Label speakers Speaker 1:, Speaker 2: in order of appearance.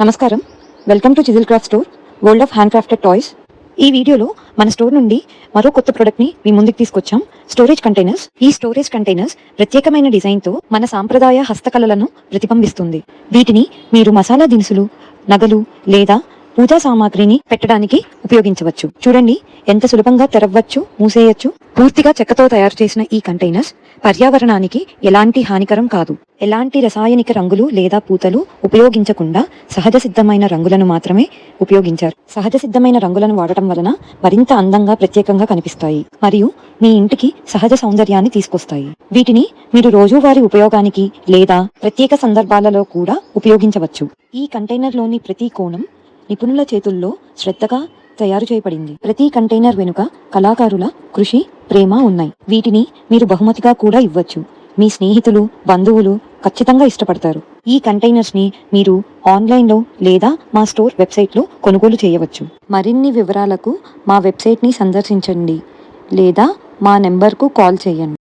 Speaker 1: నమస్కారం, welcome to chisel craft store, world of hand crafted toys. ఈ వీడియోలో మన స్టోర్ నుండి మరో కొత్త ప్రొడక్ట్ ని మీ ముందుకు తీసుకొచ్చాం. Storage containers. ఈ స్టోరేజ్ కంటైనర్స్ ప్రత్యేకమైన డిజైన్ తో మన సాంప్రదాయ హస్తకళలను ప్రతిబింబిస్తుంది. వీటిని మీరు మసాలా దినుసులు, నగలు లేదా పూజా సామాగ్రిని పెట్టడానికి ఉపయోగించవచ్చు. చూడండి ఎంత సులభంగా తెరవచ్చు, మూసేయచ్చు. పూర్తిగా చెక్కతో తయారు చేసిన ఈ కంటైనర్స్ పర్యావరణానికి ఎలాంటి హానికరం కాదు. ఎలాంటి రసాయనిక రంగులు లేదా పూతలు ఉపయోగించకుండా సహజ సిద్ధమైన రంగులను మాత్రమే ఉపయోగించారు. సహజ సిద్ధమైన రంగులను వాడటం వలన మరింత అందంగా, ప్రత్యేకంగా కనిపిస్తాయి మరియు మీ ఇంటికి సహజ సౌందర్యాన్ని తీసుకొస్తాయి. వీటిని మీరు రోజువారీ ఉపయోగానికి లేదా ప్రత్యేక సందర్భాలలో కూడా ఉపయోగించవచ్చు. ఈ కంటైనర్లోని ప్రతి కోణం నిపుణుల చేతుల్లో శ్రద్ధగా తయారు చేయబడింది. ప్రతి కంటైనర్ వెనుక కళాకారుల కృషి, ప్రేమ ఉన్నాయి. వీటిని మీరు బహుమతిగా కూడా ఇవ్వచ్చు. మీ స్నేహితులు, బంధువులు ఖచ్చితంగా ఇష్టపడతారు. ఈ కంటైనర్స్ ని మీరు ఆన్లైన్లో లేదా మా స్టోర్ వెబ్సైట్లో కొనుగోలు చేయవచ్చు. మరిన్ని వివరాలకు మా వెబ్సైట్ని సందర్శించండి లేదా మా నెంబర్కు కాల్ చేయండి.